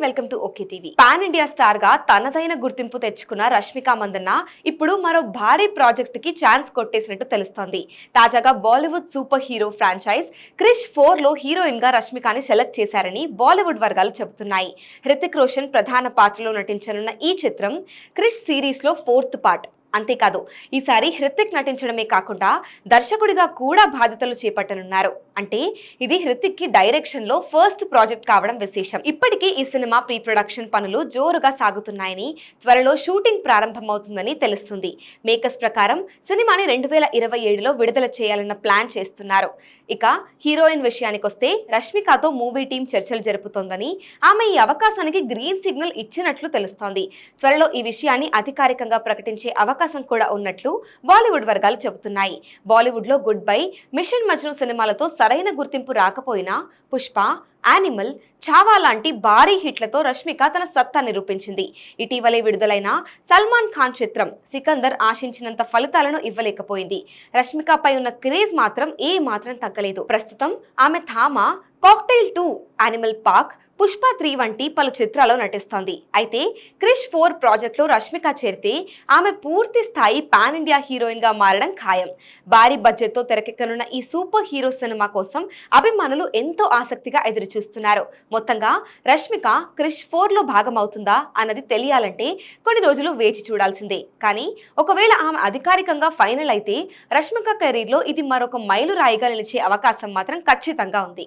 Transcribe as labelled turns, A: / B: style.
A: Welcome to okay TV. Pan India star గా తనదైన గుర్తింపు తెచ్చుకున్న రష్మిక మందన్న ఇప్పుడు మరో భారీ ప్రాజెక్ట్ కి ఛాన్స్ కొట్టేసినట్టు తెలుస్తోంది. తాజాగా Bollywood super hero franchise Krrish 4 లో హీరోయిన్ గా రష్మికని సెలెక్ట్ చేశారని బాలీవుడ్ వర్గాలు చెబుతున్నాయి. హృతిక్ రోషన్ ప్రధాన పాత్రలో నటించనున్న ఈ చిత్రం క్రిష్ సిరీస్ లో 4th పార్ట్. అంతేకాదు, ఈసారి హృతిక్ నటించడమే కాకుండా దర్శకుడిగా కూడా బాధ్యతలు చేపట్టనున్నారు. అంటే ఇది హృతిక్ కి డైరెక్షన్ లో ఫస్ట్ ప్రాజెక్ట్ కావడం విశేషం. ఇప్పటికీ ఈ సినిమా ప్రీ ప్రొడక్షన్ పనులు జోరుగా సాగుతున్నాయని, త్వరలో షూటింగ్ ప్రారంభమవుతుందని తెలుస్తుంది. మేకర్స్ ప్రకారం సినిమాని 2027లో విడుదల చేయాలన్న ప్లాన్ చేస్తున్నారు. ఇక హీరోయిన్ విషయానికొస్తే రష్మికతో మూవీ టీం చర్చలు జరుపుతోందని, ఆమె ఈ అవకాశానికి గ్రీన్ సిగ్నల్ ఇచ్చినట్లు తెలుస్తోంది. త్వరలో ఈ విషయాన్ని అధికారికంగా ప్రకటించే అవకాశం కూడా ఉన్నట్లు బాలీవుడ్ వర్గాలు చెబుతున్నాయి. బాలీవుడ్ లో గుడ్ బై, మిషన్ మజ్ను సినిమాలతో సరైన గుర్తింపు రాకపోయినా పుష్ప, యానిమల్, చావా లాంటి భారీ హిట్లతో రష్మిక తన సత్తా నిరూపించింది. ఇటీవలే విడుదలైన సల్మాన్ ఖాన్ చిత్రం సికందర్ ఆశించినంత ఫలితాలను ఇవ్వలేకపోయింది. రష్మికపై ఉన్న క్రేజ్ మాత్రం ఏ మాత్రం తగ్గలేదు. ప్రస్తుతం ఆమె Thama, cocktail 2, animal park, Pushpa 3 వంటి పలు చిత్రాల్లో నటిస్తోంది. అయితే క్రిష్ 4 ప్రాజెక్టులో రష్మిక చేరితే ఆమె పూర్తి స్థాయి పాన్ ఇండియా హీరోయిన్ గా మారడం ఖాయం. భారీ బడ్జెట్ తో తెరకెక్కనున్న ఈ సూపర్ హీరో సినిమా కోసం అభిమానులు ఎంతో ఆసక్తిగా ఎదురుచూస్తున్నారు. మొత్తంగా రష్మిక క్రిష్ 4 లో భాగమవుతుందా అన్నది తెలియాలంటే కొన్ని రోజులు వేచి చూడాల్సిందే. కానీ ఒకవేళ ఆమె అధికారికంగా ఫైనల్ అయితే రష్మిక కెరీర్ లో ఇది మరొక మైలురాయిగా నిలిచే అవకాశం మాత్రం ఖచ్చితంగా ఉంది.